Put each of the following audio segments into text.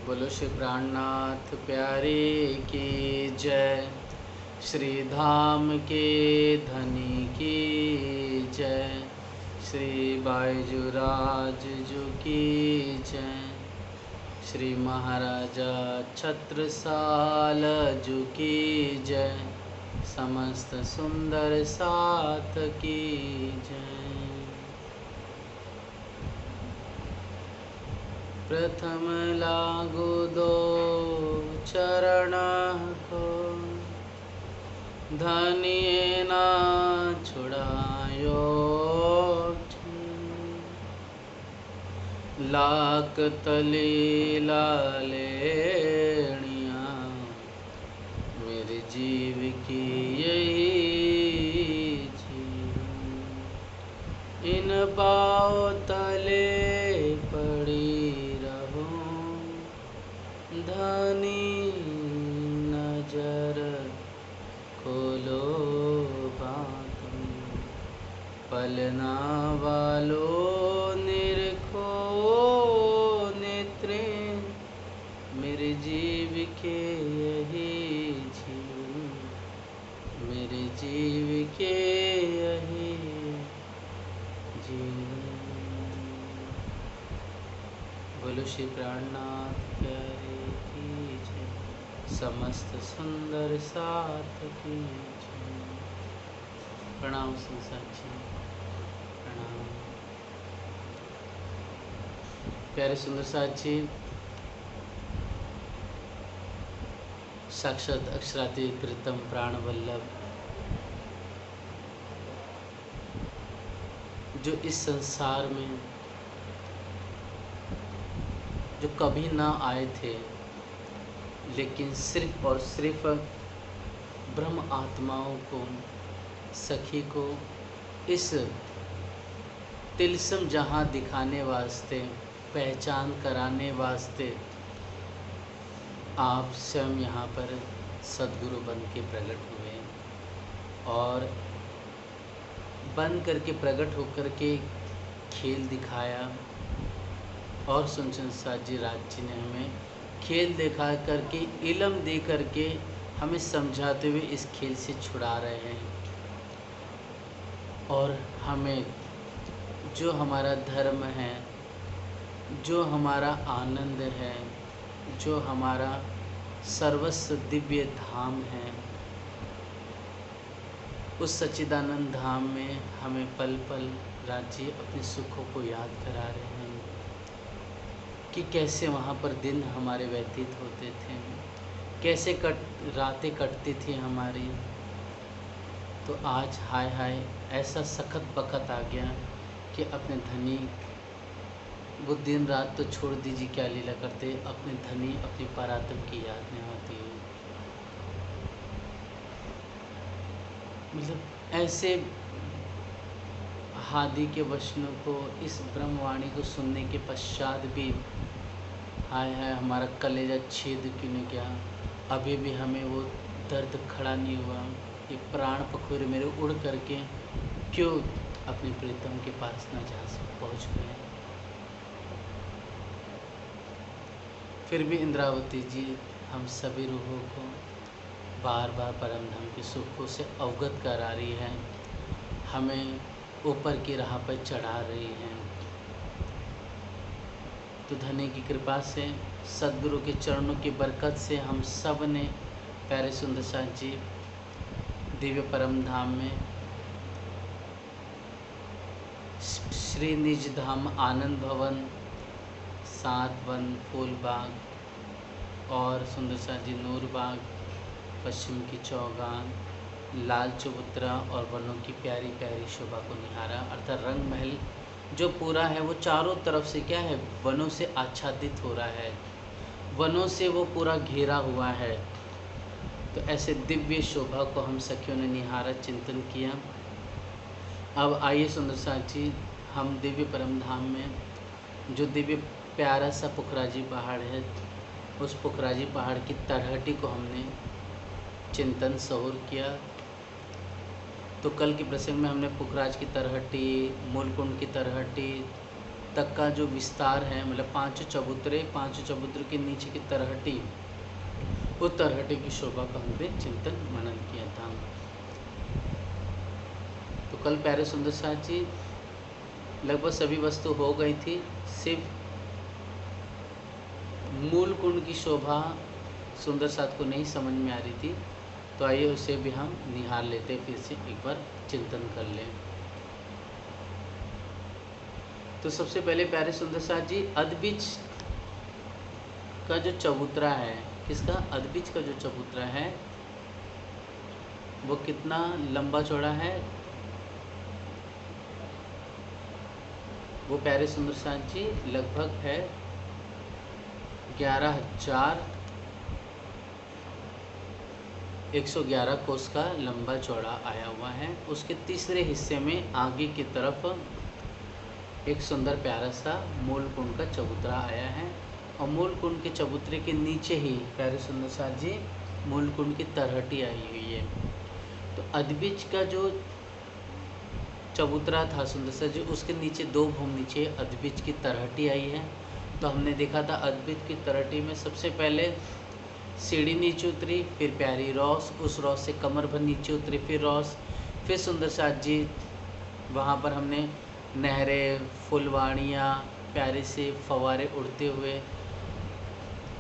बोलो श्री प्राणनाथ प्यारे की जय। श्री धाम के धनी की जय। श्री बायजूराज जू की जय। श्री महाराजा छत्रसाल जू की जय। समस्त सुंदर साथ की जय। प्रथम लागू दो चरण को, धनिये ना छुड़ायो। लाक तली लालेणिया, मेरे जीव की यही जीवन। इन पाँव तले पड़ी रहो, धनी नजर खोलो बात। पलना वालो निरखो नेत्रे, मेरे जीव के यही जीवन। मेरे जीव के यही जीवन। बोलो श्री प्राणनाथ प्यारे की जय। समस्त सुंदर साथ की जय। प्रणाम संसार जी, प्रणाम। प्यारे सुंदर साथ जी, साक्षात अक्षरातीत प्रीतम प्राण वल्लभ, जो इस संसार में जो कभी ना आए थे, लेकिन सिर्फ और सिर्फ ब्रह्म आत्माओं को, सखी को इस तिलस्म जहां दिखाने वास्ते, पहचान कराने वास्ते आप स्वयं यहाँ पर सद्गुरु बन के प्रकट हुए और बन करके प्रकट होकर के खेल दिखाया। और सुनसन साथ जी राज जी ने हमें खेल दिखा करके, इल्म दे करके हमें समझाते हुए इस खेल से छुड़ा रहे हैं। और हमें जो हमारा धर्म है, जो हमारा आनंद है, जो हमारा सर्वस्व दिव्य धाम है, उस सच्चिदानंद धाम में हमें पल पल राज्य अपने सुखों को याद करा रहे हैं कि कैसे वहाँ पर दिन हमारे व्यतीत होते थे, कैसे रातें कटती थी हमारी। तो आज हाय हाय ऐसा सखत बखत आ गया कि अपने धनी वो दिन रात तो छोड़ दीजिए क्या लीला करते, अपने धनी अपनी परात्म की याद नहीं आती है। मतलब ऐसे हादि के वचनों को, इस ब्रह्मवाणी को सुनने के पश्चात भी हाय हाय हमारा कलेजा छेद क्यों नहीं गया, अभी भी हमें वो दर्द खड़ा नहीं हुआ, ये प्राण पखुरे मेरे उड़ करके क्यों अपने प्रीतम के पास न जा पहुँच गए। फिर भी इंद्रावती जी हम सभी रूहों को बार बार परम धाम के सुखों से अवगत करा रही है, हमें ऊपर की राह पर चढ़ा रही हैं। तो धनी की कृपा से, सद्गुरु के चरणों की बरकत से हम सब ने प्यारे सुंदर साथ जी दिव्य परम धाम में श्री निज धाम आनंद भवन, सात वन फूल बाग और सुंदर साथ जी नूर बाग, पश्चिम की चौगान, लाल चबूतरा और वनों की प्यारी प्यारी शोभा को निहारा। अर्थात रंग महल जो पूरा है वो चारों तरफ से क्या है, वनों से आच्छादित हो रहा है, वनों से वो पूरा घेरा हुआ है। तो ऐसे दिव्य शोभा को हम सखियों ने निहारा, चिंतन किया। अब आइए सुंदर साथ जी, हम दिव्य परम धाम में जो दिव्य प्यारा सा पुखराजी पहाड़ है, उस पुखराजी पहाड़ की तरहटी को हमने चिंतन सहूर किया। तो कल के प्रसंग में हमने पुखराज की तरहटी, मूलकुंड की तरहटी, तक का जो विस्तार है, मतलब 5 चबूतरे, 5 चबूतरे के नीचे की तरहटी, उस तरहटी की शोभा का हमने चिंतन मनन किया था। तो कल प्यारे सुंदर साथ जी लगभग सभी वस्तु हो गई थी, सिर्फ मूल कुंड की शोभा सुंदर साथ को नहीं समझ में आ रही थी। तो आइए उसे भी हम निहार लेते, फिर से एक बार चिंतन कर लें। तो सबसे पहले प्यारे सुंदर साथ जी अदबीज का जो चबूतरा है, किसका? अदबीज का जो चबूतरा है वो कितना लंबा चौड़ा है? वो प्यारे सुंदर साथ जी लगभग है 11,111 कोस का लंबा चौड़ा आया हुआ है। उसके तीसरे हिस्से में आगे की तरफ एक सुंदर प्यारा सा मूल कुंड का चबूतरा आया है, और मूल कुंड के चबूतरे के नीचे ही प्यारे सुंदर साथ जी मूल कुंड की तरहटी आई हुई है। तो अदबीज का जो चबूतरा था सुंदर साथ जी, उसके नीचे 2 भूम नीचे अदबीज की तरहटी आई है। तो हमने देखा था अदबीज की तरहटी में सबसे पहले सीढ़ी नीचे उतरी, फिर प्यारी रॉस, उस रॉस से कमर भर नीचे उतरी, फिर रॉस, फिर सुंदर साथ जी वहाँ पर हमने नहरें, फुलवाड़ियाँ, प्यारे से फव्वारे उड़ते हुए,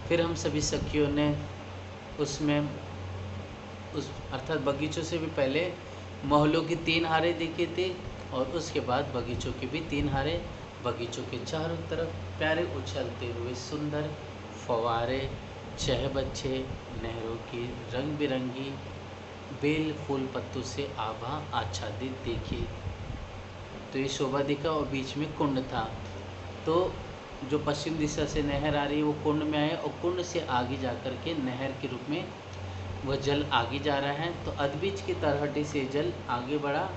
फिर हम सभी सखियों ने उसमें उस अर्थात बगीचों से भी पहले महलों की 3 हारें देखी थी, और उसके बाद बगीचों की भी 3 हारें। बगीचों के चारों तरफ प्यारे उछलते हुए सुंदर फव्वारे, चहबच्चे, नहरों की रंग बिरंगी बेल फूल पत्तों से आभा आच्छादित देखी। तो ये शोभा दिखा, और बीच में कुंड था। तो जो पश्चिम दिशा से नहर आ रही है वो कुंड में आए, और कुंड से आगे जा कर के नहर के रूप में वह जल आगे जा रहा है। तो अदबीज की तरहटी से जल आगे बढ़ा,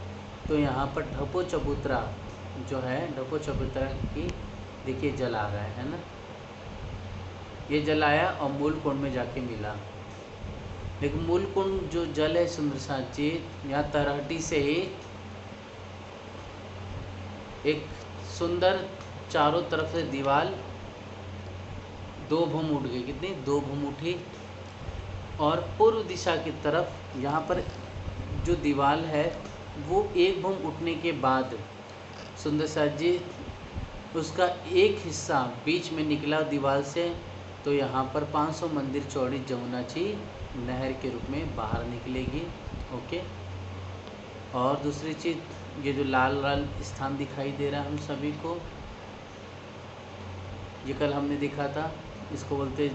तो यहाँ पर ढपो चबूतरा जो है, ढपो चबूतरा की देखिए जल आ रहा है ना, ये जल आया और मूल कुंड में जाके मिला। लेकिन मूल कुंड जो जल है सुंदर साथ जी, यहाँ तरहटी से ही एक सुंदर चारों तरफ से दीवार 2 भूम उठ गई। कितनी? 2 भूम उठी, और पूर्व दिशा की तरफ यहाँ पर जो दीवार है वो 1 भूम उठने के बाद सुंदर साथ जी उसका एक हिस्सा बीच में निकला दीवार से। तो यहाँ पर 500 मंदिर चौड़ी जमुना जी नहर के रूप में बाहर निकलेगी। ओके। और दूसरी चीज़, ये जो लाल लाल स्थान दिखाई दे रहा है हम सभी को, ये कल हमने देखा था, इसको बोलते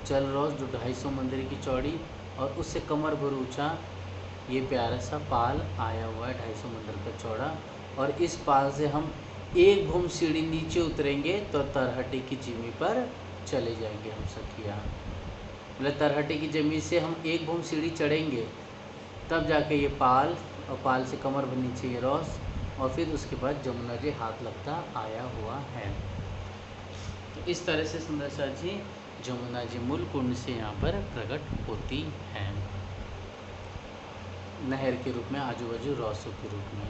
जल रॉस, जो 250 मंदिर की चौड़ी और उससे कमर भर ऊंचा ये प्यारा सा पाल आया हुआ है 250 मंदिर का चौड़ा। और इस पाल से हम 1 भूम सीढ़ी नीचे उतरेंगे तो तरहटी की जमीन पर चले जाएंगे हम सखिया। मतलब तरहटी की जमीन से हम 1 भूम सीढ़ी चढ़ेंगे, तब जाके ये पाल, और पाल से कमर भर नीचे ये रॉस, और फिर उसके बाद जमुना जी हाथ लगता आया हुआ है। तो इस तरह से सुंदर सा जी जमुना जी मूल कुंड से यहाँ पर प्रकट होती है, नहर के रूप में, आजू बाजू रॉसों के रूप में।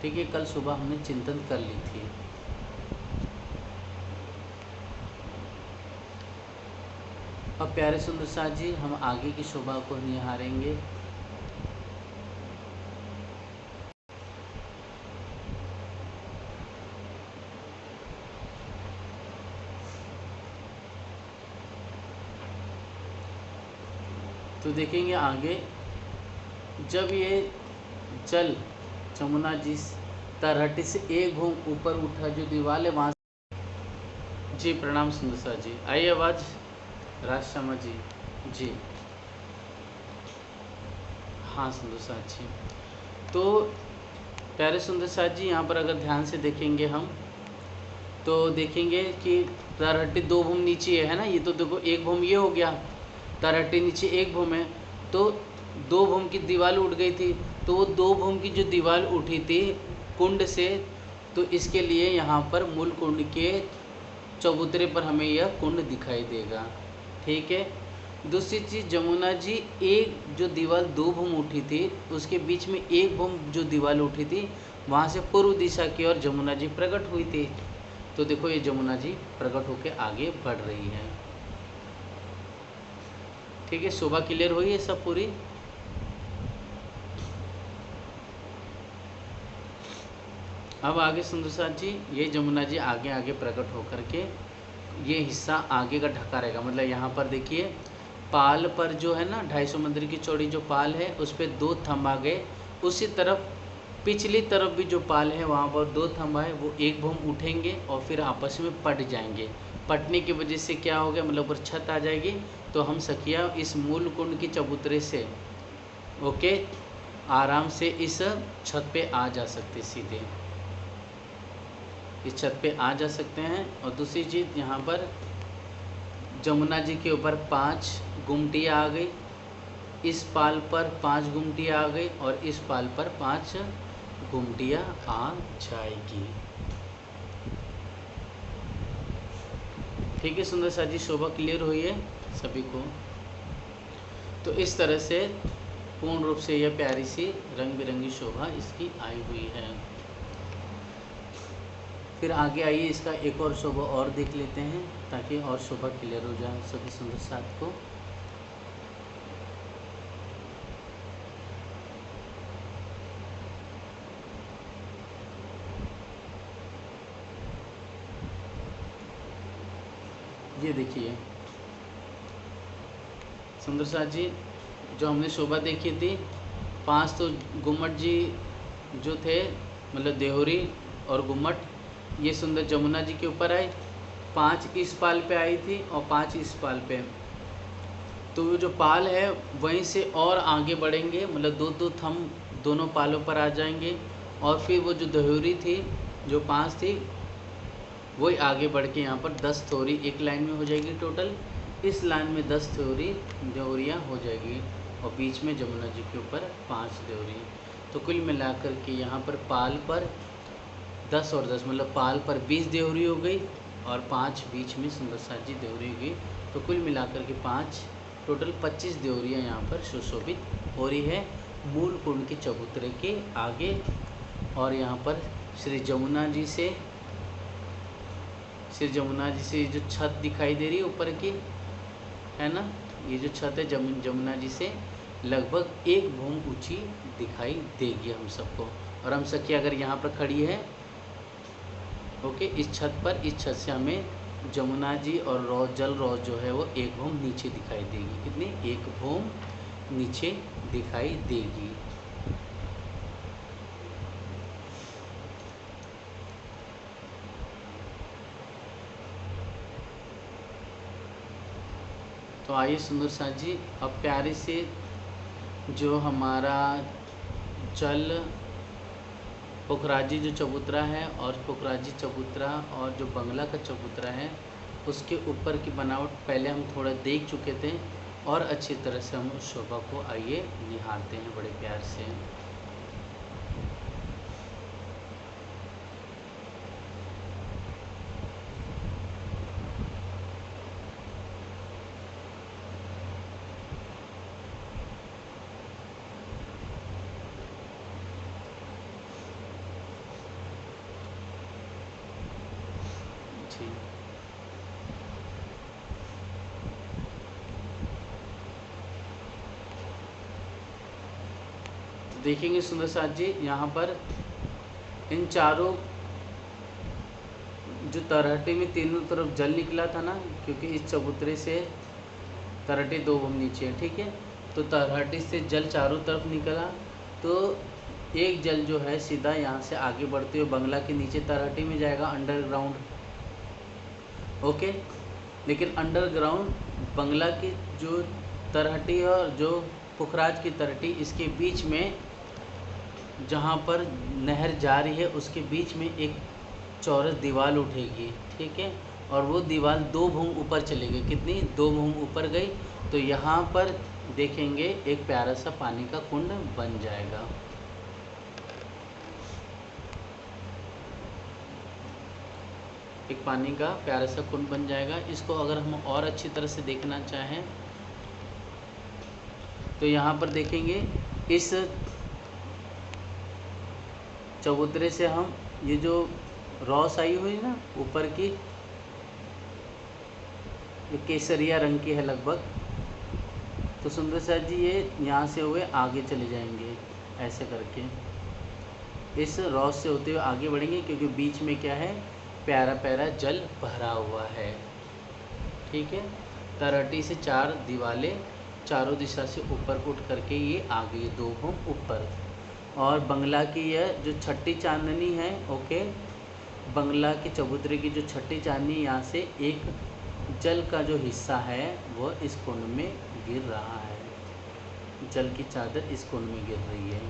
ठीक है, कल सुबह हमने चिंतन कर ली थी। अब प्यारे सुंदर साथ जी हम आगे की शोभा को निहारेंगे। तो देखेंगे आगे, जब ये जल जमुना जी तरहटी से 1 भूम ऊपर उठा, जो दीवार है वहाँ जी। प्रणाम सुंदर साथ जी, आई आवाज़? राज शर्मा जी जी, हाँ सुंदर साथ जी। तो प्यारे सुंदर साथ जी यहाँ पर अगर ध्यान से देखेंगे हम, तो देखेंगे कि तरहटी 2 भूम नीचे है ना, ये तो देखो 1 भूम ये हो गया, तरहटी नीचे 1 भूम है, तो 2 भूम की दीवार उठ गई थी। तो वो 2 भूम की जो दीवार उठी थी कुंड से, तो इसके लिए यहाँ पर मूल कुंड के चबूतरे पर हमें यह कुंड दिखाई देगा। ठीक है। दूसरी चीज़, जमुना जी एक जो दीवार 2 भूम उठी थी उसके बीच में 1 भूम जो दीवार उठी थी, वहाँ से पूर्व दिशा की ओर जमुना जी प्रकट हुई थी। तो देखो ये जमुना जी प्रकट होकर आगे बढ़ रही है। ठीक है, शोभा क्लियर हुई है सब पूरी। अब आगे सुंदर साथ जी, ये जमुना जी आगे आगे प्रकट होकर के ये हिस्सा आगे का ढका रहेगा। मतलब यहाँ पर देखिए पाल पर जो है ना 250 मंदिर की चौड़ी जो पाल है उस पर 2 थंब आ गए। उसी तरफ पिछली तरफ भी जो पाल है वहाँ पर 2 थंब आए, वो एक भूम उठेंगे और फिर आपस में पट जाएंगे। पटने की वजह से क्या हो गया, मतलब ऊपर छत आ जाएगी। तो हम सखिया इस मूल कुंड की चबूतरे से ओके आराम से इस छत पे आ जा सकते, सीधे इस छत पे आ जा सकते हैं। और दूसरी चीज़ यहाँ पर जमुना जी के ऊपर 5 गुमटियाँ आ गई, इस पाल पर 5 गुमटियाँ आ गई और इस पाल पर 5 गुमटियाँ आ जाएगी। ठीक है सुंदर सा जी, शोभा क्लियर हुई है सभी को। तो इस तरह से पूर्ण रूप से यह प्यारी सी रंग बिरंगी शोभा इसकी आई हुई है। फिर आगे आइए इसका एक और शोभा और देख लेते हैं ताकि और शोभा क्लियर हो जाए सभी सुंदर साथ को। ये देखिए सुंदर साथ जी, जो हमने शोभा देखी थी 5 तो गुम्मट जी जो थे, मतलब देहोरी और गुम्मट, ये सुंदर जमुना जी के ऊपर आए। 5 इस पाल पे आई थी और 5 इस पाल पे। तो वो जो पाल है वहीं से और आगे बढ़ेंगे, मतलब 2-2 थंब दोनों पालों पर आ जाएंगे। और फिर वो जो देहोरी थी जो 5 थी वही आगे बढ़ के यहाँ पर 10 थोरी एक लाइन में हो जाएगी टोटल। इस लाइन में 10 थोरी देवरियाँ हो जाएगी और बीच में जमुना जी के ऊपर 5 देवरी। तो कुल मिलाकर के यहाँ पर पाल पर 10 और 10 मतलब पाल पर 20 देवरी हो गई और 5 बीच में सुंदर साथ जी देवरी हो गई। तो कुल मिलाकर के 5 टोटल 25 देवरियाँ यहाँ पर सुशोभित हो रही है मूल कुंड के चबूतरे के आगे। और यहाँ पर श्री जमुना जी से जो छत दिखाई दे रही है ऊपर की, है ना, ये जो छत है जमुना जी से लगभग 1 भूम ऊंची दिखाई देगी हम सबको। और हम सखी अगर यहाँ पर खड़ी है ओके इस छत पर, इस छत से हमें जमुना जी और रोज जल रोज जो है वो 1 भूम नीचे दिखाई देगी। कितनी? 1 भूम नीचे दिखाई देगी। तो आइए सुंदर साथ जी, अब प्यारे से जो हमारा जल पोखराजी जो चबूतरा है और पोखराजी चबूतरा और जो बंगला का चबूतरा है उसके ऊपर की बनावट पहले हम थोड़ा देख चुके थे और अच्छी तरह से हम उस शोभा को आइए निहारते हैं बड़े प्यार से। देखेंगे सुंदर साथ जी, यहाँ पर इन चारों जो तरहटे में तीनों तरफ जल निकला था ना, क्योंकि इस चबूतरे से तरहटे 2 भूम नीचे है, ठीक है, तो तरहटे से जल चारों तरफ निकला। तो एक जल जो है सीधा यहाँ से आगे बढ़ते हुए बंगला के नीचे तरहटे में जाएगा अंडरग्राउंड, ओके। लेकिन अंडरग्राउंड बंगला की जो तरहटी है और जो पुखराज की तरहटी, इसके बीच में जहाँ पर नहर जा रही है उसके बीच में एक चौरस दीवार उठेगी, ठीक है, और वो दीवार 2 भूम ऊपर चली गई। कितनी? 2 भूम ऊपर गई। तो यहाँ पर देखेंगे एक प्यारा सा पानी का कुंड बन जाएगा। एक पानी का प्यारा सा कुंड बन जाएगा। इसको अगर हम और अच्छी तरह से देखना चाहें तो यहाँ पर देखेंगे इस चबूतरे से हम ये जो रॉस आई हुई ना ऊपर की, ये केसरिया रंग की है लगभग, तो सुंदर साथ जी ये यहाँ से हुए आगे चले जाएंगे ऐसे करके, इस रॉस से होते हुए आगे बढ़ेंगे क्योंकि बीच में क्या है, प्यारा प्यारा जल भरा हुआ है। ठीक है, तरहटी से 4 दीवालें चारों दिशा से ऊपर उठ करके ये आ गई 2 भूम ऊपर। और बंगला की यह जो छठी चांदनी है, ओके, बंगला के चबूतरे की जो छठी चांदनी, यहाँ से एक जल का जो हिस्सा है वो इस कुंड में गिर रहा है, जल की चादर इस कुंड में गिर रही है।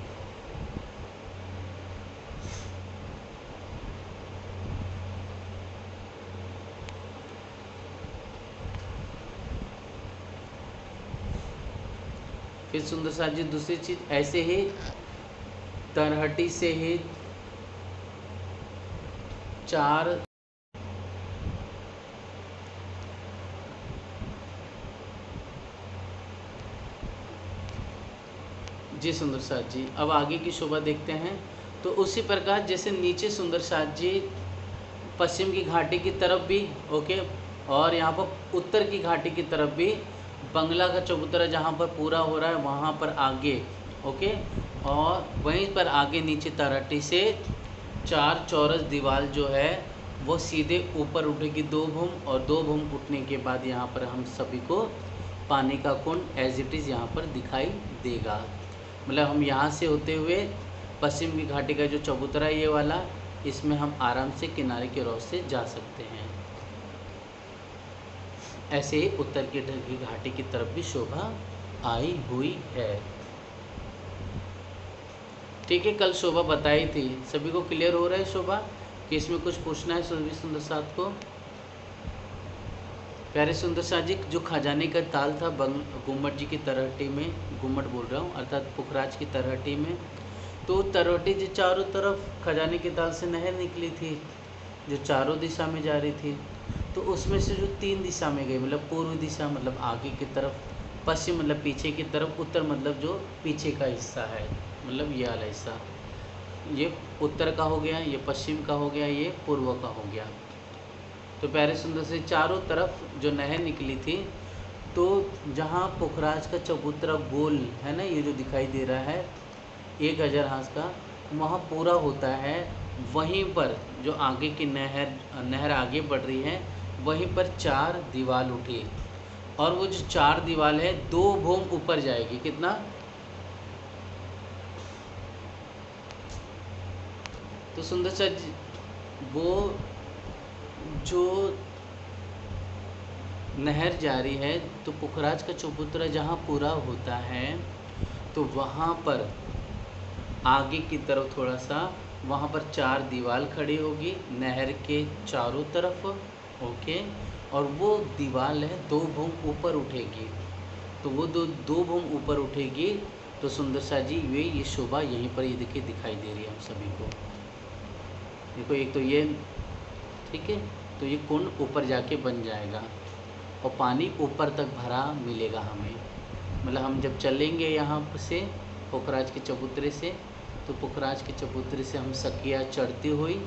फिर सुंदर साथ जी दूसरी चीज, ऐसे ही तरहटी से ही 4 जी सुंदर साथ जी, अब आगे की शोभा देखते हैं। तो उसी प्रकार जैसे नीचे सुंदर साथ जी पश्चिम की घाटी की तरफ भी, ओके, और यहाँ पर उत्तर की घाटी की तरफ भी बंगला का चबूतरा जहाँ पर पूरा हो रहा है वहाँ पर आगे, ओके, और वहीं पर आगे नीचे तरहटी से 4 चौरस दीवार जो है वो सीधे ऊपर उठेगी 2 भूम, और 2 भूम उठने के बाद यहाँ पर हम सभी को पानी का कुंड एज इट इज़ यहाँ पर दिखाई देगा। मतलब हम यहाँ से होते हुए पश्चिम की घाटी का जो चबूतरा ये वाला, इसमें हम आराम से किनारे के रॉस से जा सकते हैं। ऐसे ही उत्तर की घाटी की तरफ भी शोभा आई हुई है। ठीक है, कल शोभा बताई थी, सभी को क्लियर हो रहा है शोभा कि इसमें कुछ पूछना है सभी सुंदर साथ को? प्यारे सुंदर साथ जी, जो खजाने का ताल था गुम्मट जी की तरहटी में, गुम्मट बोल रहा हूँ अर्थात पुखराज की तरहटी में, तो तरहटी जो चारों तरफ खजाने के ताल से नहर निकली थी जो चारों दिशा में जा रही थी, तो उसमें से जो 3 दिशा में गई, मतलब पूर्व दिशा मतलब आगे की तरफ, पश्चिम मतलब पीछे की तरफ, उत्तर मतलब जो पीछे का हिस्सा है, मतलब ये वाला हिस्सा, ये उत्तर का हो गया, ये पश्चिम का हो गया, ये पूर्व का हो गया। तो प्यारे सुंदर से चारों तरफ जो नहर निकली थी, तो जहाँ पुखराज का चबूतरा गोल है ना, ये जो दिखाई दे रहा है 1000 हाथ का, वहाँ पूरा होता है, वहीं पर जो आगे की नहर आगे बढ़ रही है, वहीं पर 4 दीवार उठी, और वो जो 4 दीवार है 2 भूम ऊपर जाएगी। कितना? तो सुंदर सा वो जो नहर जारी है, तो पुखराज का चबूतरा जहाँ पूरा होता है, तो वहाँ पर आगे की तरफ थोड़ा सा, वहाँ पर 4 दीवार खड़ी होगी नहर के चारों तरफ, ओके, और वो दीवार है 2 भूम ऊपर उठेगी, तो वो दो भूम ऊपर उठेगी। तो सुंदर सा जी ये शोभा यहीं पर ये देखिए दिखाई दे रही है हम सभी को। देखो एक तो ये, ठीक है, तो ये कुंड ऊपर जाके बन जाएगा और पानी ऊपर तक भरा मिलेगा हमें। मतलब हम जब चलेंगे यहाँ से पुखराज के चबूतरे से, तो पुखराज के चबूतरे से हम सकिया चढ़ती हुई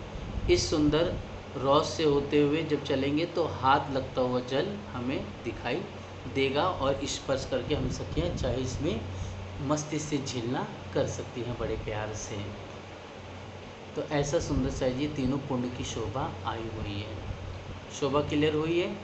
इस सुंदर रॉस से होते हुए जब चलेंगे तो हाथ लगता हुआ जल हमें दिखाई देगा, और स्पर्श करके हम सकिया चाहे इसमें मस्ती से झीलना कर सकती हैं बड़े प्यार से। तो ऐसा सुंदर सा ये तीनों कुंड की शोभा आई हुई है। शोभा क्लियर हुई है?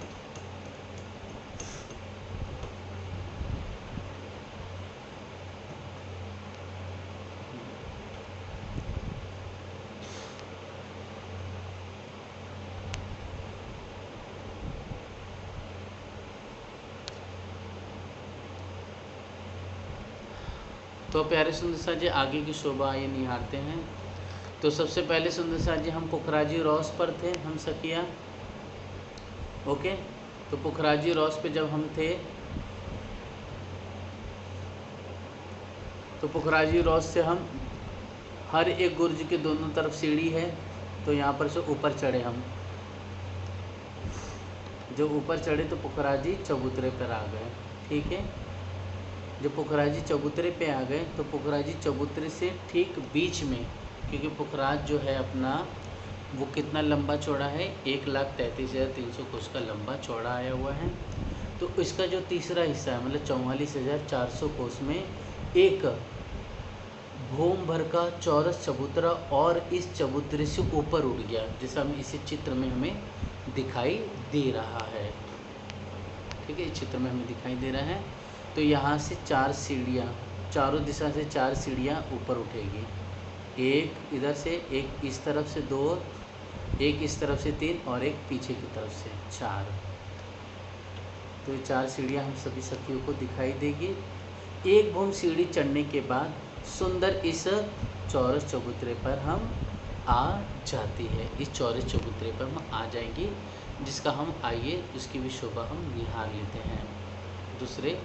तो प्यारे सुंदर सा जी आगे की शोभा आइए निहारते हैं। तो सबसे पहले सुंदर सा जी हम पुखराजी रॉस पर थे, हम सकिया, ओके। तो पुखराजी रॉस पे जब हम थे, तो पुखराजी रॉस से हम हर एक गुर्ज के दोनों तरफ सीढ़ी है, तो यहाँ पर से ऊपर चढ़े हम। जब ऊपर चढ़े तो पुखराजी चबूतरे पर आ गए, ठीक है। जब पुखराजी चबूतरे पे आ गए तो पुखराजी चबूतरे से ठीक बीच में क्योंकि पुखराज जो है अपना वो कितना लंबा चौड़ा है, 1,33,300 कोस का लंबा चौड़ा आया हुआ है। तो इसका जो तीसरा हिस्सा है मतलब 44,400 कोस में एक भूम भर का चौरस चबूतरा और इस चबूतरे से ऊपर उठ गया, जैसा हम इसी चित्र में हमें दिखाई दे रहा है। ठीक है, इस चित्र में हमें दिखाई दे रहा है। तो यहाँ से 4 सीढ़ियाँ, चारों दिशा से 4 सीढ़ियाँ ऊपर उठेगी, एक इधर से, एक इस तरफ से 2, एक इस तरफ से 3 और एक पीछे की तरफ से 4। तो ये 4 सीढ़ियाँ हम सभी सखियों को दिखाई देगी। एक भूम सीढ़ी चढ़ने के बाद सुंदर इस चौरस चबूतरे पर हम आ जाती है। इस चौरस चबूतरे पर हम आ जाएंगे, जिसका हम आइए उसकी भी शोभा हम निहार लेते हैं दूसरे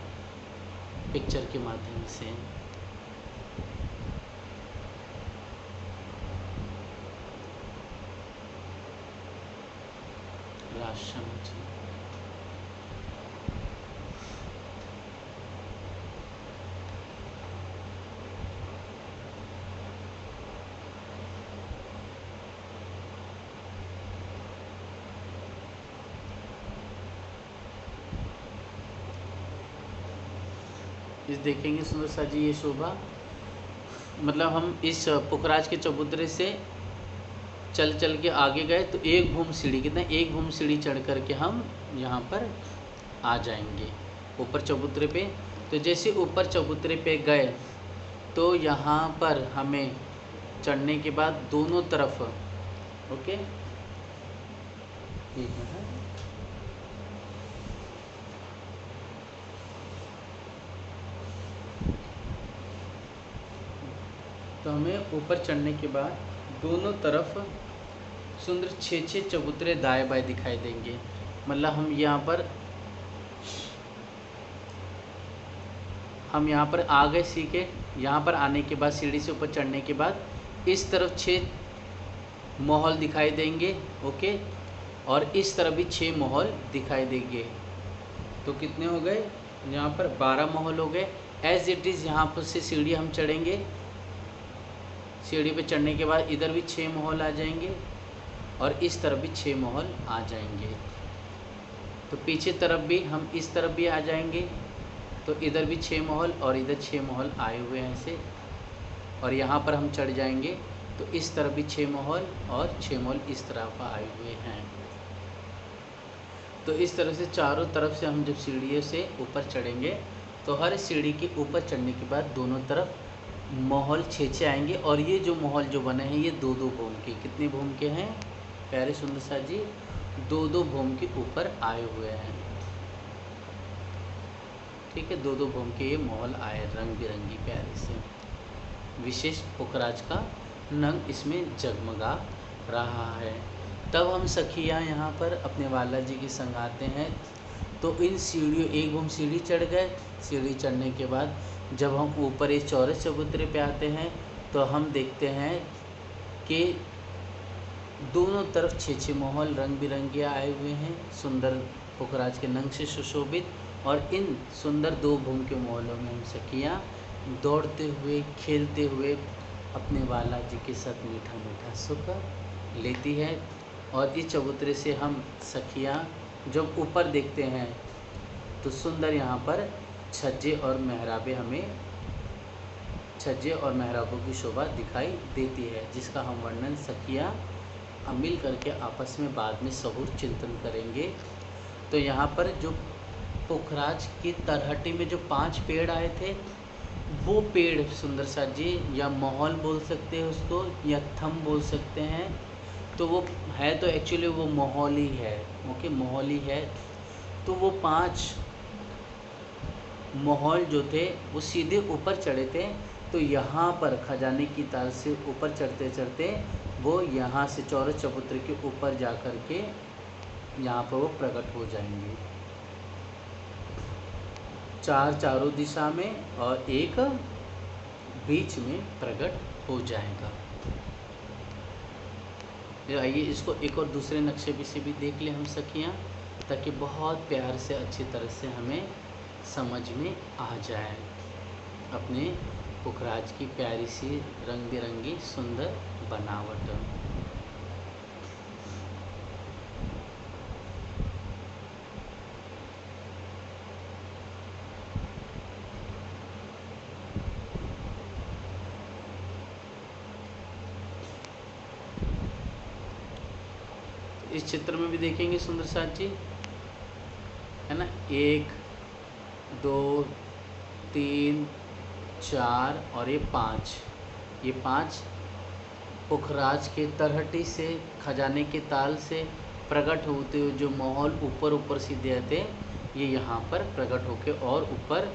पिक्चर के माध्यम से। राशन जी, इस देखेंगे सुंदर सा जी ये शोभा। मतलब हम इस पुखराज के चबूतरे से चल चल के आगे गए तो एक भूम सीढ़ी, कितना, एक भूम सीढ़ी चढ़ कर के हम यहाँ पर आ जाएंगे ऊपर चबूतरे पे। तो जैसे ऊपर चबूतरे पे गए तो यहाँ पर हमें चढ़ने के बाद दोनों तरफ, ओके, एक मिनट, तो हमें ऊपर चढ़ने के बाद दोनों तरफ सुंदर 6 चबूतरे दाएं बाएं दिखाई देंगे। मतलब हम यहाँ पर आ गए सीखे। यहाँ पर आने के बाद सीढ़ी से ऊपर चढ़ने के बाद इस तरफ 6 महल दिखाई देंगे, ओके, और इस तरफ भी 6 महल दिखाई देंगे। तो कितने हो गए, यहाँ पर 12 महल हो गए। एज इट इज़ यहाँ पर से सीढ़ी हम चढ़ेंगे, सीढ़ी पे चढ़ने के बाद इधर भी 6 महल आ जाएंगे और इस तरफ भी 6 महल आ जाएंगे। तो पीछे तरफ भी हम इस तरफ भी आ जाएंगे, तो इधर भी 6 महल और इधर 6 महल आए हुए हैं ऐसे। और यहाँ पर हम चढ़ जाएंगे तो इस तरफ भी 6 महल और 6 महल इस तरफ आए हुए हैं। तो इस तरह से चारों तरफ से हम जब सीढ़ियों से ऊपर चढ़ेंगे तो हर सीढ़ी के ऊपर चढ़ने के बाद दोनों तरफ महल 6 आएंगे। और ये जो महल जो बने हैं ये 2-2 भूम के, कितने भूम के हैं प्यारे सुंदर सा जी, 2-2 भूम के ऊपर आए हुए हैं। ठीक है, 2-2 भूम के ये महल आए रंग बिरंगी प्यारे से। विशेष पुखराज का नंग इसमें जगमगा रहा है। तब हम सखियाँ यहाँ पर अपने वाला जी के संग आते हैं। तो इन सीढ़ियों, एक भूम सीढ़ी चढ़ गए, सीढ़ी चढ़ने के बाद जब हम ऊपर इस चौरस चबूतरे पे आते हैं तो हम देखते हैं कि दोनों तरफ 6 महल रंग बिरंगे आए हुए हैं, सुंदर पुखराज के नंग से सुशोभित। और इन सुंदर 2 भूम के महलों में हम सखियाँ दौड़ते हुए खेलते हुए अपने वाला जी के साथ मीठा मीठा सुख लेती है। और इस चबूतरे से हम सखियाँ जब ऊपर देखते हैं तो सुंदर यहाँ पर छज्जे और मेहराबों की शोभा दिखाई देती है, जिसका हम वर्णन सखियाँ मिल करके आपस में बाद में सबूर चिंतन करेंगे। तो यहाँ पर जो पुखराज की तरहटी में जो 5 पेड़ आए थे, वो पेड़ सुंदर सा जी या महल बोल सकते हैं उसको या थम बोल सकते हैं। तो वो है तो एक्चुअली वो महल ही है, ओके, महल ही है। तो वो 5 महल जो थे वो सीधे ऊपर चढ़े थे। तो यहाँ पर खजाने की ताल से ऊपर चढ़ते चढ़ते वो यहाँ से चौरस चबूतरे के ऊपर जा कर के यहाँ पर वो प्रकट हो जाएंगे, 4 चारों दिशा में और एक बीच में प्रकट हो जाएगा। आइए इसको एक और दूसरे नक्शे भी से भी देख लें हम सखियाँ, ताकि बहुत प्यार से अच्छी तरह से हमें समझ में आ जाए अपने पुखराज की प्यारी सी रंग बिरंगी सुंदर बनावट। इस चित्र में भी देखेंगे सुंदर साथ जी, है ना, 1 2 3 4 और ये 5, ये 5 पुखराज के तरहटी से, खजाने के ताल से प्रकट होते हुए जो माहौल ऊपर ऊपर सीधे आते, ये यहाँ पर प्रकट होके और ऊपर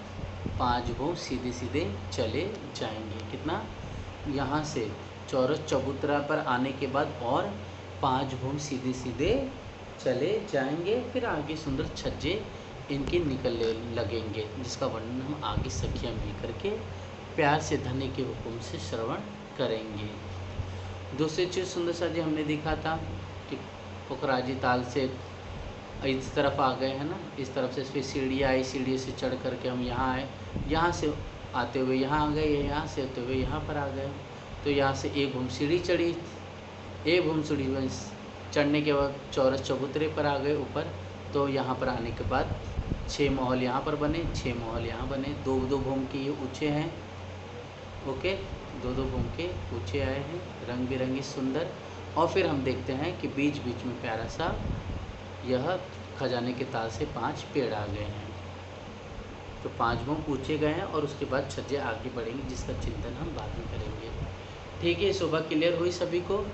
5 भों सीधे सीधे चले जाएंगे। कितना, यहाँ से चौरस चबूतरा पर आने के बाद और 5 भों सीधे सीधे चले जाएंगे। फिर आगे सुंदर छज्जे इनके निकलने लगेंगे, जिसका वर्णन हम आगे सखियाँ मिल करके प्यार से धन्य के हुक्म से श्रवण करेंगे। दूसरी चीज़ सुंदर सा जी हमने देखा था कि पुखराजी ताल से इस तरफ आ गए, है ना, इस तरफ से फिर सीढ़ी आई, सीढ़ी से चढ़ करके हम यहाँ आए, यहाँ से आते हुए यहाँ आ गए, यहाँ से आते हुए यहाँ पर आ गए। तो यहाँ से एक भूम सीढ़ी चढ़ी, एक भूम सीढ़ी में चढ़ने के बाद चौरस चबूतरे पर आ गए ऊपर। तो यहाँ पर आने के बाद 6 महल यहाँ पर बने, 6 महल यहाँ बने, 2-2 भूम के ये ऊँचे हैं, ओके, 2-2 भूम के ऊँचे आए हैं, रंग बिरंगी सुंदर। और फिर हम देखते हैं कि बीच बीच में प्यारा सा यह खजाने के ताल से 5 पेड़ आ गए हैं। तो 5 भूम ऊँचे गए हैं और उसके बाद छज्जे आगे बढ़ेंगे, जिसका चिंतन हम बाद में करेंगे। ठीक है, शोभा क्लियर हुई सभी को?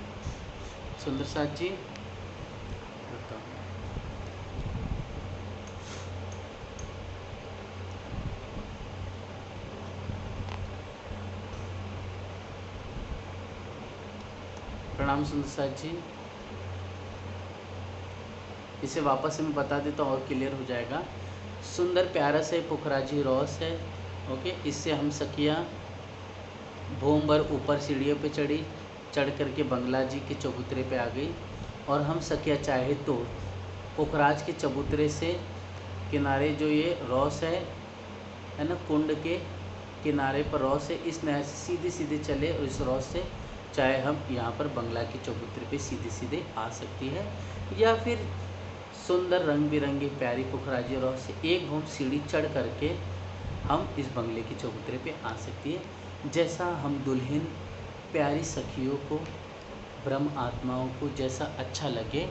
सुंदर साथ जी बताओ। प्रणाम सुंदर साथ जी। इसे वापस से मैं बता देता हूँ और क्लियर हो जाएगा। सुंदर प्यारा से पुखराजी रॉस है, ओके। इससे हम सखियाँ भूम भर ऊपर सीढ़ियों पे चढ़ करके बंगला जी के चबूतरे पे आ गई। और हम सखियाँ चाहे तो पुखराज के चबूतरे से किनारे जो ये रॉस है ना, कुंड के किनारे पर रॉस है, इस नहर से सीधे सीधे चले और इस रॉस से चाहे हम यहाँ पर बंगला के चबूतरे पे सीधे सीधे आ सकती है, या फिर सुंदर रंग बिरंगी प्यारी पुखराजी रॉस से एक भूम सीढ़ी चढ़ करके हम इस बंगले के चबूतरे पे आ सकती है। जैसा हम दुल्हन प्यारी सखियों को, ब्रह्म आत्माओं को जैसा अच्छा लगे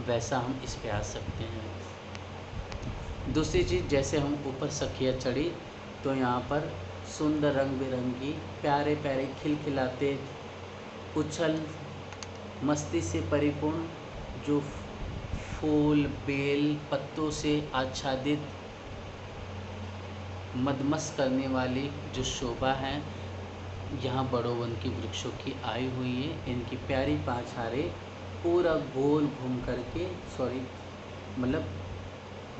वैसा हम इस पे आ सकते हैं। दूसरी चीज़, जैसे हम ऊपर सखियाँ चढ़ी तो यहाँ पर सुंदर रंग बिरंगी प्यारे प्यारे खिलखिलाते उछल मस्ती से परिपूर्ण जो फूल बेल पत्तों से आच्छादित मदमस्त करने वाली जो शोभा है, यहाँ बड़ों वन की वृक्षों की आई हुई है। इनकी प्यारी पाँछारें पूरा गोल घूम करके मतलब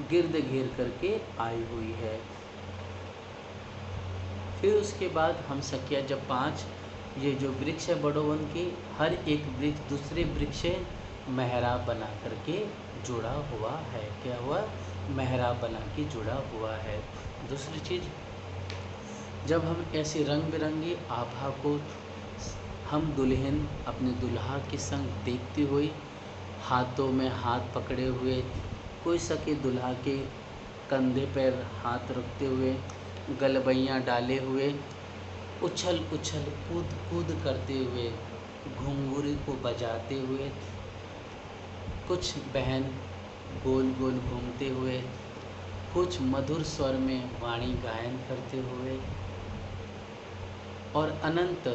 गिर्द घेर करके आई हुई है। फिर उसके बाद हम सखिया जब 5 ये जो वृक्ष है बड़ों वन की, हर एक वृक्ष दूसरे वृक्ष से मेहराब बना करके जुड़ा हुआ है। क्या हुआ? मेहराब बना के जुड़ा हुआ है। दूसरी चीज़, जब हम ऐसे रंग बिरंगी आभा को हम दुल्हन अपने दुल्हा के संग देखती हुई, हाथों में हाथ पकड़े हुए, कोई सके दुल्हा के कंधे पर हाथ रखते हुए, गलबैयाँ डाले हुए, उछल उछल कूद कूद करते हुए, घुंघरू को बजाते हुए, कुछ बहन गोल गोल घूमते हुए, कुछ मधुर स्वर में वाणी गायन करते हुए, और अनंत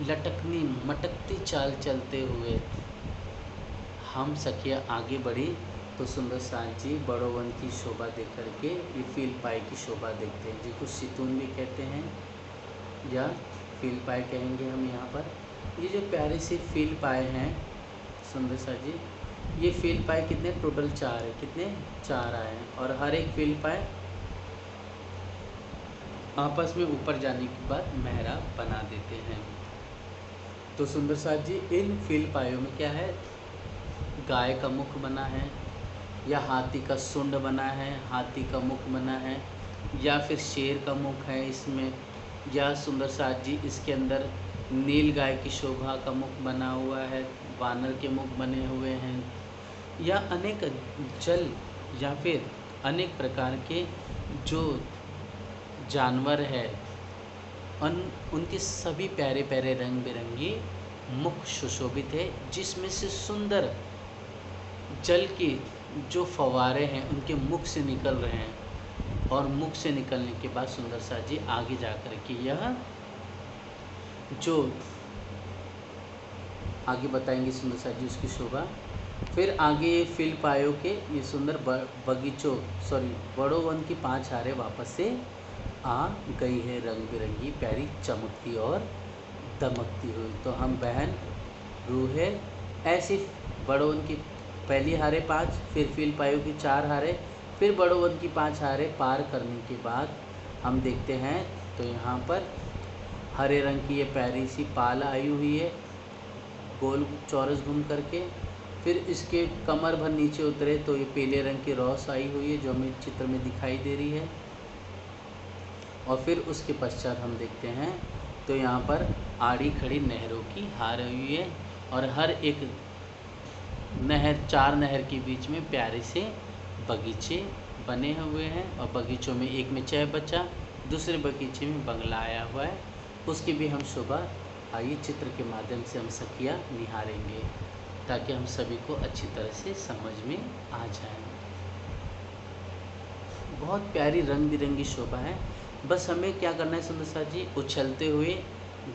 लटकनी मटकती चाल चलते हुए हम सखिया आगे बढ़ी। तो सुंदर साथ जी बड़ों वन की शोभा देख करके ये फील पाए की शोभा देखते हैं, जिसको सितून भी कहते हैं या फील पाए कहेंगे हम यहाँ पर। ये जो प्यारे से फील पाए हैं सुंदर साथ जी, ये फील पाए कितने टोटल 4 है, कितने 4 आए हैं, और हर एक फील पाए आपस में ऊपर जाने के बाद मेहराब बना देते हैं। तो सुंदर साथ जी इन फील पायों में क्या है? गाय का मुख बना है, या हाथी का सुंड बना है, हाथी का मुख बना है, या फिर शेर का मुख है इसमें, या सुंदर साज जी इसके अंदर नील गाय की शोभा का मुख बना हुआ है, वानर के मुख बने हुए हैं, या अनेक जल या फिर अनेक प्रकार के जो जानवर है उनके सभी प्यारे प्यारे रंग बिरंगी मुख सुशोभित है, जिसमें से सुंदर जल के जो फव्वारे हैं उनके मुख से निकल रहे हैं। और मुख से निकलने के बाद सुंदर सा जी आगे जाकर के यह जो आगे बताएंगे सुंदर सा जी उसकी शोभा। फिर आगे फिल पायो के ये सुंदर बगीचों बड़ों वन की 5 हारें वापस से आ गई है, रंग बिरंगी प्यारी चमकती और दमकती हुई। तो हम बहन रूहे ऐसी बड़ों वन की पहली हारें 5, फिर फिल पायो की 4 हारें, फिर बड़ों वन की 5 हारें पार करने के बाद हम देखते हैं तो यहाँ पर हरे रंग की ये प्यारी सी पाल आई हुई है, गोल चौरस घूम करके। फिर इसके कमर भर नीचे उतरे तो ये पीले रंग की रॉस आई हुई है जो हमें चित्र में दिखाई दे रही है। और फिर उसके पश्चात हम देखते हैं तो यहाँ पर आड़ी खड़ी नहरों की हार हुई है, और हर एक नहर 4 नहर के बीच में प्यारे से बगीचे बने हुए हैं, और बगीचों में एक में चहबच्चा, दूसरे बगीचे में बंगला आया हुआ है, उसकी भी हम शोभा आइए चित्र के माध्यम से हम सखियाँ निहारेंगे ताकि हम सभी को अच्छी तरह से समझ में आ जाए। बहुत प्यारी रंग बिरंगी शोभा है। बस हमें क्या करना है सुंदर सा जी, उछलते हुए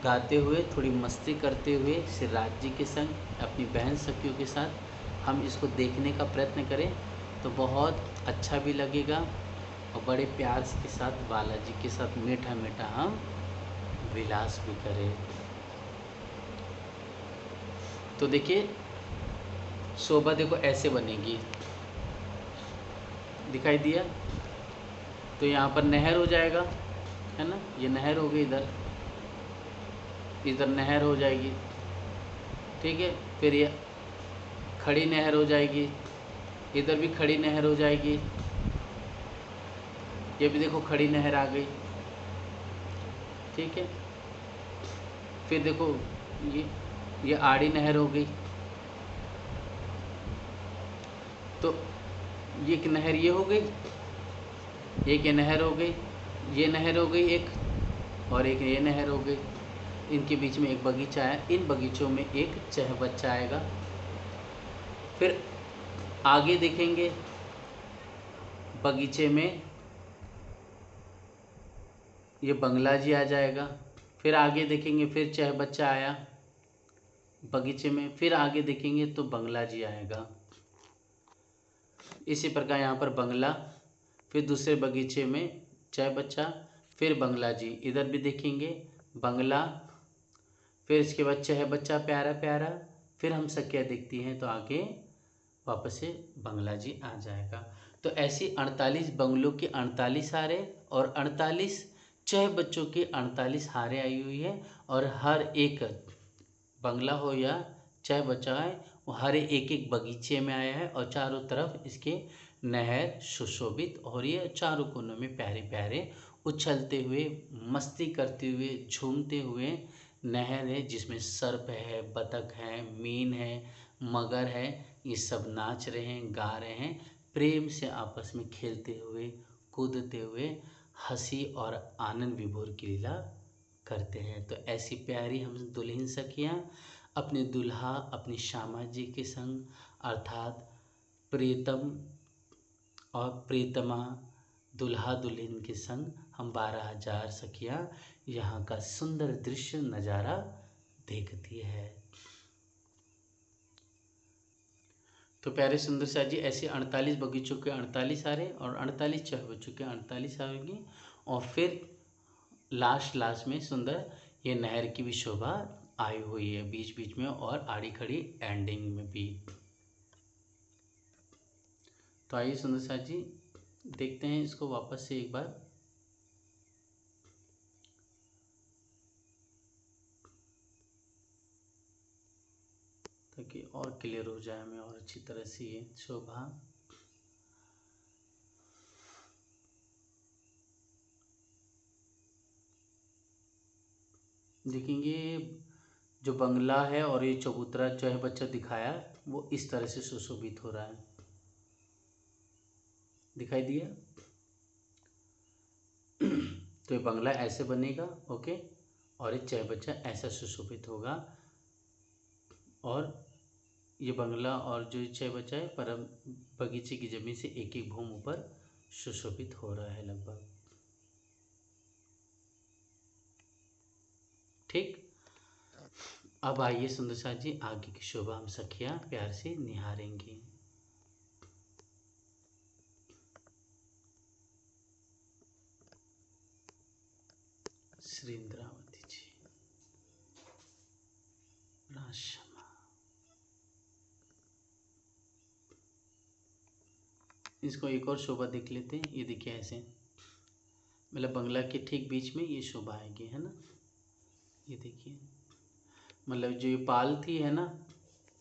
गाते हुए थोड़ी मस्ती करते हुए सिराज जी के संग अपनी बहन सखियों के साथ हम इसको देखने का प्रयत्न करें तो बहुत अच्छा भी लगेगा, और बड़े प्यार के साथ बालाजी के साथ मीठा मीठा हम विलास भी करें। तो देखिए शोभा देखो ऐसे बनेगी, दिखाई दिया। तो यहाँ पर नहर हो जाएगा, है ना, ये नहर हो गई, इधर नहर हो जाएगी, ठीक है। फिर ये खड़ी नहर हो जाएगी, इधर भी खड़ी नहर हो जाएगी, ये भी देखो खड़ी नहर आ गई, ठीक है। फिर देखो ये आड़ी नहर हो गई, तो ये एक नहर ये हो गई, एक ये नहर हो गई, ये नहर हो गई एक, और एक ये नहर हो गई। इनके बीच में एक बगीचा है, इन बगीचों में एक चहबच्चा आएगा। फिर आगे देखेंगे बगीचे में ये बंगला जी आ जाएगा। फिर आगे देखेंगे फिर चहबच्चा आया बगीचे में, फिर आगे देखेंगे तो बंगला जी आएगा। इसी प्रकार यहाँ पर बंगला, फिर दूसरे बगीचे में चहबच्चा, फिर बंगला जी, इधर भी देखेंगे बंगला, फिर इसके बाद चहबच्चा प्यारा प्यारा, फिर हम सखिया देखती हैं तो आगे वापस से बंगला जी आ जाएगा। तो ऐसी 48 बंगलों की 48 हारें और 48 चहबच्चों की 48 हारें आई हुई है, और हर एक बंगला हो या चहबच्चा है वो हर एक एक बगीचे में आया है, और चारों तरफ इसके नहर सुशोभित, और ये चारों कोनों में प्यारे प्यारे उछलते हुए मस्ती करते हुए झूमते हुए नहर है, जिसमें सर्प है, बतख है, मीन है, मगर है, ये सब नाच रहे हैं, गा रहे हैं, प्रेम से आपस में खेलते हुए कूदते हुए हंसी और आनंद विभोर की लीला करते हैं। तो ऐसी प्यारी हम दुल्हन सखियाँ अपने दुल्हा अपनी श्यामा जी के संग अर्थात प्रीतम और प्रीतमा दुल्हा दुल्हन के संग हम 12,000 सखियाँ यहाँ का सुंदर दृश्य नज़ारा देखती है। तो प्यारे सुंदर सा जी ऐसे 48 बगीचों के 48 हारे और 48 चहबच्चों के 48 हारेंगी, और फिर लास्ट में सुंदर ये नहर की भी शोभा आई हुई है बीच बीच में, और आड़ी खड़ी एंडिंग में भी। तो आइए सुंदर सा जी देखते हैं इसको वापस से एक बार। ताकि और क्लियर हो जाए हमें और अच्छी तरह से ये शोभा। देखेंगे जो बंगला है और ये चबूतरा जो है बच्चा दिखाया वो इस तरह से सुशोभित हो रहा है, दिखाई दिया। तो ये बंगला ऐसे बनेगा, ओके, और ये चौबच्चा ऐसा सुशोभित होगा। और ये बंगला और जो चौबच्चा है परम बगीचे की जमीन से एक एक भूम ऊपर सुशोभित हो रहा है लगभग। ठीक, अब आइए सुंदर साथ जी आगे की शोभा हम सखियां प्यार से निहारेंगे। श्री इंद्रावती जी, राशमा, इसको एक और शोभा देख लेते हैं। ये देखिए ऐसे, मतलब बंगला के ठीक बीच में ये शोभा आएगी, है ना। ये देखिए, मतलब जो ये पाल थी है ना,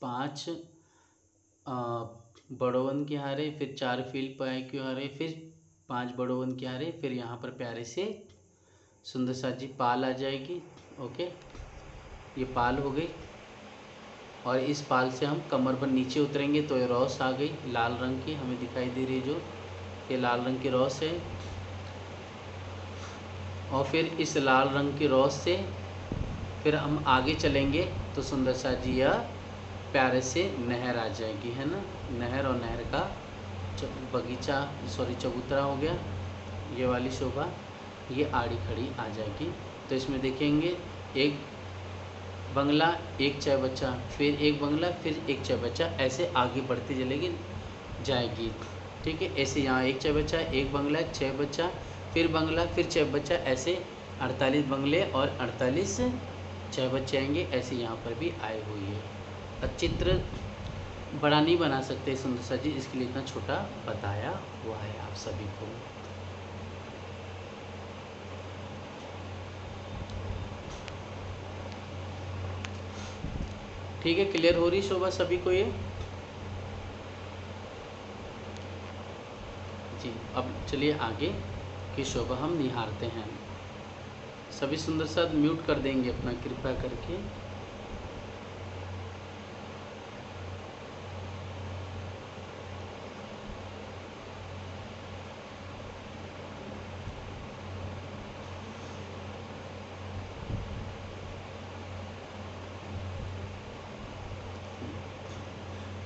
5 बड़ोवन के हारे, फिर 4 फील्ड पाए के हारे, फिर 5 बड़ोवन के हारे, फिर यहाँ पर प्यारे से सुंदर सा जी पाल आ जाएगी। ओके, ये पाल हो गई और इस पाल से हम कमर पर नीचे उतरेंगे तो ये रॉस आ गई लाल रंग की हमें दिखाई दे रही है, जो ये लाल रंग की रॉस है। और फिर इस लाल रंग की रॉस से फिर हम आगे चलेंगे तो सुंदर सा जी यह प्यारे से नहर आ जाएगी, है ना। नहर और नहर का बगीचा, सॉरी चबूतरा हो गया, ये वाली शोभा, ये आड़ी खड़ी आ जाएगी। तो इसमें देखेंगे एक बंगला, एक चौबच्चा, फिर एक बंगला, फिर एक चौबच्चा, ऐसे आगे बढ़ती चलेगी जाएगी। ठीक है, ऐसे यहाँ एक चौबच्चा, एक बंगला, चौबच्चा, फिर बंगला, फिर चौबच्चा, ऐसे 48 बंगले और 48 चौबच्चे आएंगे। ऐसे यहाँ पर भी आए हुई है। अब चित्र बड़ा नहीं बना सकते सुंदर सा जी, इसके लिए इतना छोटा बताया हुआ है आप सभी को। ठीक है, क्लियर हो रही शोभा सभी को ये जी। अब चलिए आगे की शोभा हम निहारते हैं। सभी सुंदर साथ म्यूट कर देंगे अपना कृपया करके।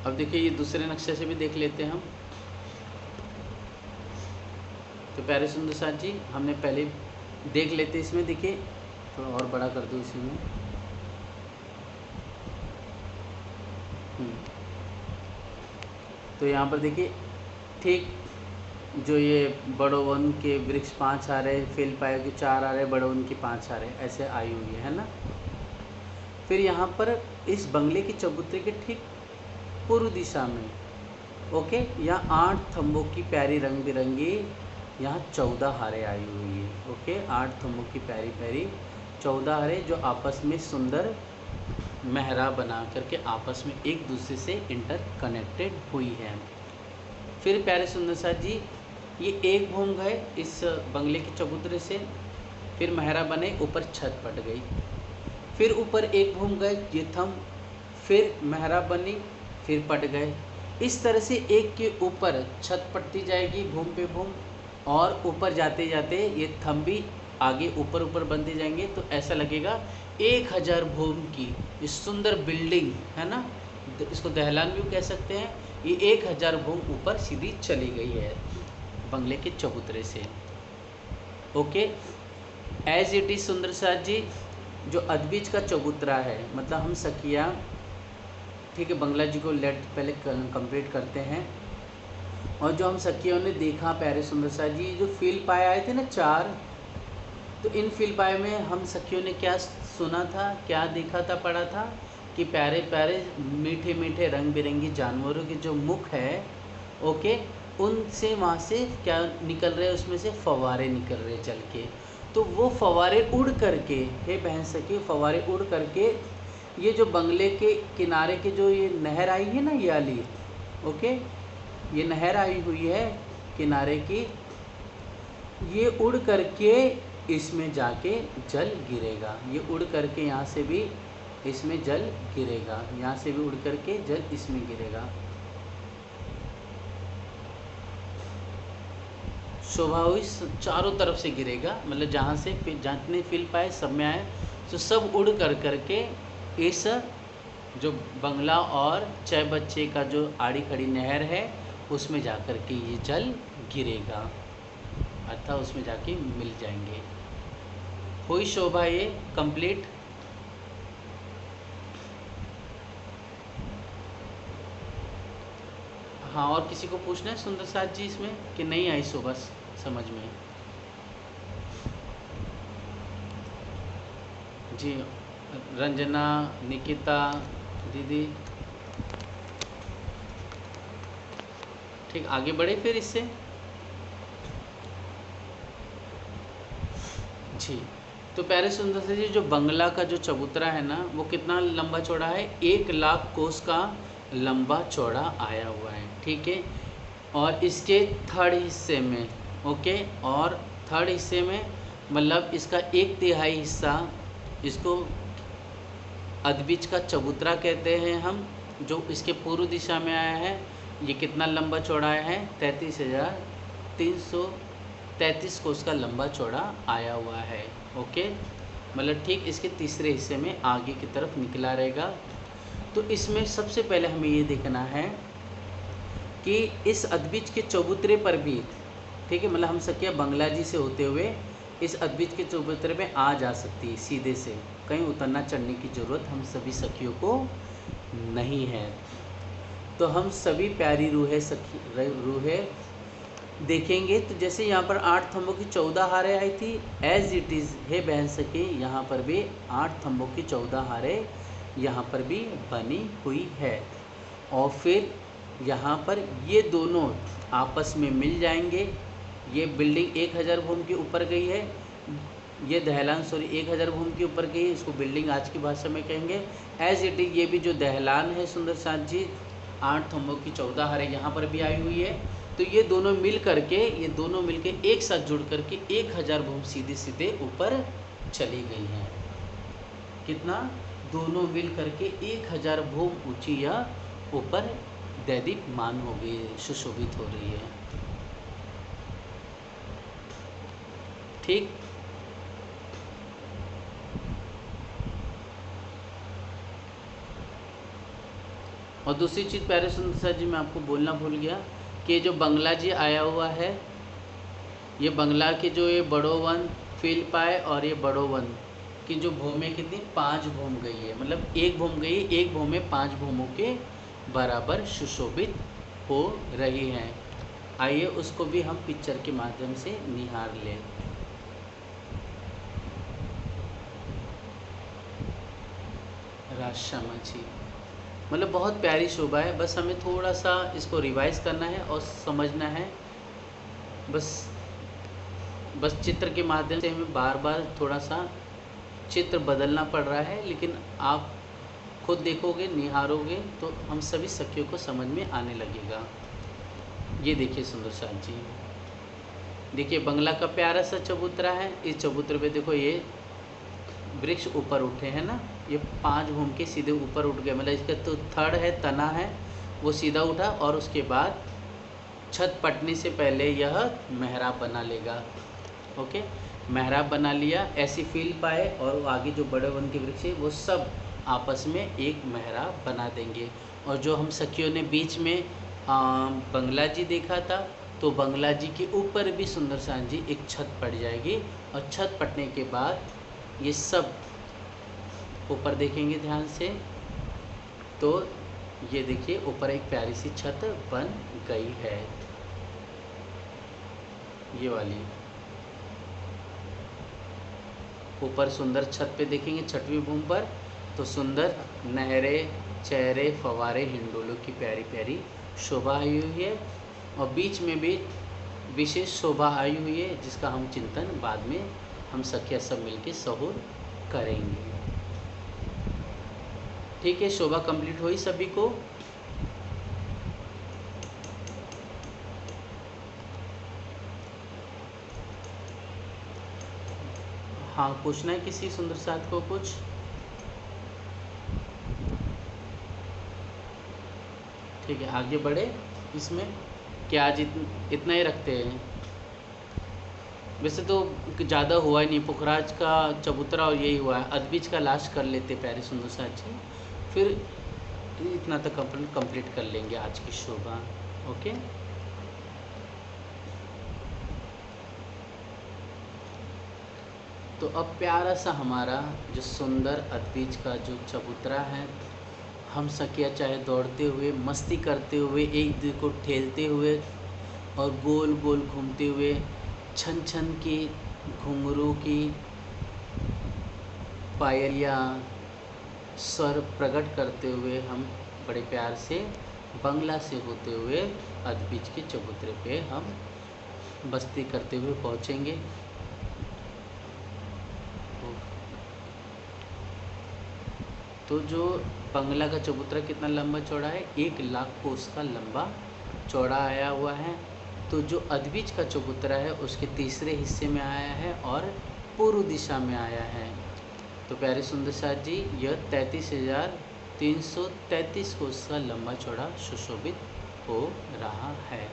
अब देखिए ये दूसरे नक्शे से भी देख लेते हैं हम। तो प्यारे सुंदर साथ जी हमने पहले देख लेते, इसमें देखिए थोड़ा और बड़ा कर दूँ इसी में। तो यहाँ पर देखिए ठीक जो ये बड़ोवन के वृक्ष 5 आ रहे, फील्ड के 4 आ रहे, बड़ोवन की 5 आ रहे, ऐसे आई हुई है ना। फिर यहाँ पर इस बंगले की चबूतरे के ठीक पूर्व दिशा में, ओके, यहाँ 8 थंबों की प्यारी रंग बिरंगी यहाँ 14 हारे आई हुई है। ओके, 8 थंबों की प्यारी प्यारी 14 हारे जो आपस में सुंदर मेहरा बना करके आपस में एक दूसरे से इंटरकनेक्टेड हुई है। फिर प्यारे सुंदर सा जी ये एक घूम गए इस बंगले के चबूतरे से, फिर मेहरा बने, ऊपर छत पट गई, फिर ऊपर एक घूम गए ये थंब, फिर मेहरा बनी, फिर पट गए। इस तरह से एक के ऊपर छत पटती जाएगी भूम पे भूम, और ऊपर जाते जाते ये थंब भी आगे ऊपर ऊपर बनते जाएंगे। तो ऐसा लगेगा 1000 भूम की ये सुंदर बिल्डिंग है ना, इसको दहलान भी कह सकते हैं। ये 1000 भूम ऊपर सीधी चली गई है बंगले के चबूतरे से। ओके, एज इट इज सुंदर साथ जी जो अदबीज का चबूतरा है, मतलब हम सखिया, ठीक है, बंगला जी को लेट पहले कंप्लीट करते हैं। और जो हम सखियों ने देखा प्यारे सुंदर साथ जी जो फील पाए आए थे ना 4, तो इन फील पाए में हम सखियों ने क्या सुना था, क्या देखा था, पढ़ा था कि प्यारे प्यारे मीठे मीठे रंग बिरंगी जानवरों के जो मुख है, ओके, उनसे वहाँ से क्या निकल रहे, उसमें से फव्वारे निकल रहे चल के। तो वो फव्वारे उड़ करके, हे बहन सखी, फव्वारे उड़ करके ये जो बंगले के किनारे के जो ये नहर आई है ना, ये वाली, ओके, ये नहर आई हुई है किनारे की, ये उड़ करके इसमें जाके जल गिरेगा। ये उड़ करके यहाँ से भी इसमें जल गिरेगा, यहाँ से भी उड़ करके जल इसमें गिरेगा। शोभा हुई चारों तरफ से गिरेगा, मतलब जहाँ से जितने फिल पाए सब में आए, तो सब उड़ कर करके इस जो बंगला और 6 बच्चे का जो आड़ी खड़ी नहर है उसमें जा कर के ये जल गिरेगा, अर्थात उसमें जाके मिल जाएंगे। हुई शोभा ये कंप्लीट। हाँ, और किसी को पूछना है सुंदर साथ जी इसमें कि नहीं आई शोभा समझ में? जी, रंजना, निकिता दीदी, ठीक, आगे बढ़े फिर इससे। जी, तो प्यारे सुंदर से जी, जो बंगला का जो चबूतरा है ना, वो कितना लंबा चौड़ा है? 1,00,000 कोस का लंबा चौड़ा आया हुआ है, ठीक है। और इसके थर्ड हिस्से में, ओके, और थर्ड हिस्से में मतलब इसका 1/3 हिस्सा, इसको अदबिच का चबूतरा कहते हैं हम, जो इसके पूर्व दिशा में आया है। ये कितना लंबा चौड़ा आया है? 33,333 कोस का लंबा चौड़ा आया हुआ है, ओके। मतलब ठीक इसके तीसरे हिस्से में आगे की तरफ निकला रहेगा। तो इसमें सबसे पहले हमें ये देखना है कि इस अदबिच के चबूतरे पर भी, ठीक है, मतलब हम सकिया बंगला जी से होते हुए इस अदबिच के चबूतरे में आ जा सकती है सीधे से, कहीं उतरना चढ़ने की ज़रूरत हम सभी सखियों को नहीं है। तो हम सभी प्यारी रूहें देखेंगे। तो जैसे यहाँ पर 8 थंबों की 14 हारें आई थी, एज इट इज़ है बहन सखी, यहाँ पर भी 8 थंबों की 14 हारें यहाँ पर भी बनी हुई है। और फिर यहाँ पर ये दोनों आपस में मिल जाएंगे। ये बिल्डिंग 1000 भूम के ऊपर गई है, ये दहलान 1000 भूम के ऊपर गई है, इसको बिल्डिंग आज की भाषा में कहेंगे। एज इट इज़ ये भी जो दहलान है सुंदर साथ जी, 8 थंबों की 14 हारें यहाँ पर भी आई हुई है। तो ये दोनों मिल करके एक साथ जुड़ करके 1000 भूम सीधे सीधे ऊपर चली गई हैं। कितना? दोनों मिल करके 1000 भूम ऊंची या ऊपर दैदीप्यमान हो गई, सुशोभित हो रही है, ठीक। और दूसरी चीज़ प्यारे सुंदर सर जी, मैं आपको बोलना भूल गया कि जो बंगला जी आया हुआ है, ये बंगला के जो ये बड़ो वन फील पाए और ये बड़ो वन की जो भूमि कितनी? 5 भूम गई है, मतलब 1 भूम गई, 1 भूमि 5 भूमों के बराबर सुशोभित हो रही हैं। आइए उसको भी हम पिक्चर के माध्यम से निहार लें। राजश्यामा जी, मतलब बहुत प्यारी शोभा है, बस हमें थोड़ा सा इसको रिवाइज करना है और समझना है। बस चित्र के माध्यम से हमें बार बार थोड़ा सा चित्र बदलना पड़ रहा है, लेकिन आप खुद देखोगे, निहारोगे तो हम सभी सखियों को समझ में आने लगेगा। ये देखिए सुंदर साथ जी, देखिए बंगला का प्यारा सा चबूतरा है। इस चबूतरे पे देखो ये वृक्ष ऊपर उठे हैं ना, ये 5 भूम के सीधे ऊपर उठ गए, मतलब इसका तो थड़ है, तना है, वो सीधा उठा और उसके बाद छत पटने से पहले यह मेहराब बना लेगा, ओके। मेहराब बना लिया, ऐसी फील पाए, और वो आगे जो बड़े वन के वृक्ष है वो सब आपस में एक मेहराब बना देंगे। और जो हम सखियों ने बीच में बंगला जी देखा था, तो बंगला जी के ऊपर भी सुंदर साथ जी एक छत पड़ जाएगी, और छत पड़ने के बाद ये सब ऊपर देखेंगे ध्यान से, तो ये देखिए ऊपर एक प्यारी सी छत बन गई है, ये वाली। ऊपर सुंदर छत पे देखेंगे 6वीं भूमि पर, तो सुंदर नहरें, चेहरे, फवारे, हिंडोलों की प्यारी प्यारी शोभा आई हुई है। और बीच में भी विशेष शोभा आई हुई है, जिसका हम चिंतन बाद में हम सखिया सब मिलके सहूर करेंगे, ठीक है। शोभा कंप्लीट हुई सभी को। हाँ, पूछना है किसी सुंदर साथ को कुछ? ठीक है, आगे बढ़े इसमें। क्या आज इतना ही रखते हैं? वैसे तो ज़्यादा हुआ ही नहीं, पुखराज का चबूतरा और यही हुआ है। अदबीज का लास्ट कर लेते प्यारे सुंदर साथ जी, फिर इतना तक कंप्लीट कर लेंगे आज की शोभा। ओके। तो अब प्यारा सा हमारा जो सुंदर अदबीज का जो चबूतरा है, हम सकिया चाहे दौड़ते हुए, मस्ती करते हुए, एक दूसरे को ठेलते हुए और गोल गोल घूमते हुए, छन छन की घुंघरू की पायलियाँ स्वर प्रकट करते हुए हम बड़े प्यार से बंगला से होते हुए अदबीज के चबूतरे पे हम बस्ती करते हुए पहुँचेंगे। तो जो बंगला का चबूतरा कितना लंबा चौड़ा है? 1,00,000 कोस का लंबा चौड़ा आया हुआ है। तो जो अदबीज का चबूतरा है उसके तीसरे हिस्से में आया है और पूर्व दिशा में आया है। तो प्यारे सुंदर साथ जी, यह 33,333 कोस का लंबा चौड़ा सुशोभित हो रहा है।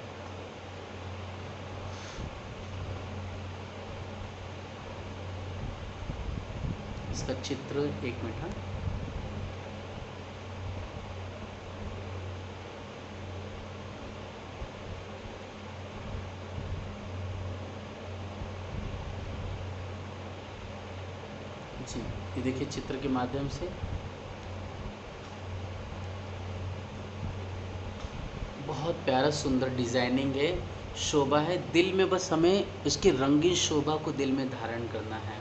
इसका चित्र 1 मिनट। हाँ, जी, ये देखिए चित्र के माध्यम से बहुत प्यारा सुंदर डिज़ाइनिंग है, शोभा है। दिल में बस हमें उसकी रंगीन शोभा को दिल में धारण करना है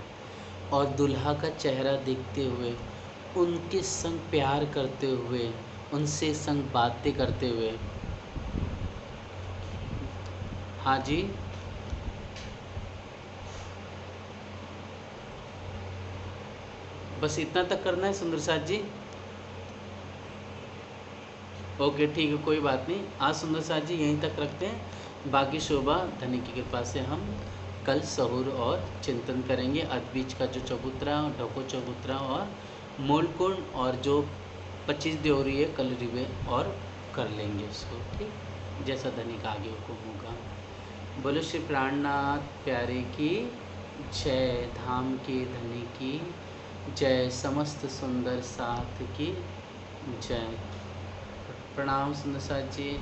और दूल्हा का चेहरा देखते हुए, उनके संग प्यार करते हुए, उनसे संग बातें करते हुए। हाँ जी, बस इतना तक करना है सुंदर साथ जी। ओके, ठीक है, कोई बात नहीं। आज सुंदर साथ जी यहीं तक रखते हैं। बाकी शोभा धनी की कृपा से हम कल सहूर और चिंतन करेंगे। अदबीज का जो चबूतरा, ढको चबूतरा और मूलकुंड और जो 25 देवरी है कल रिवे और कर लेंगे उसको, ठीक जैसा धनी का आगे हुक्म होगा। बोलो श्री प्राणनाथ प्यारे की जय, धाम के धनी की जय, समस्त सुंदर साथ की जय। प्रणाम सुंदर साथ जी।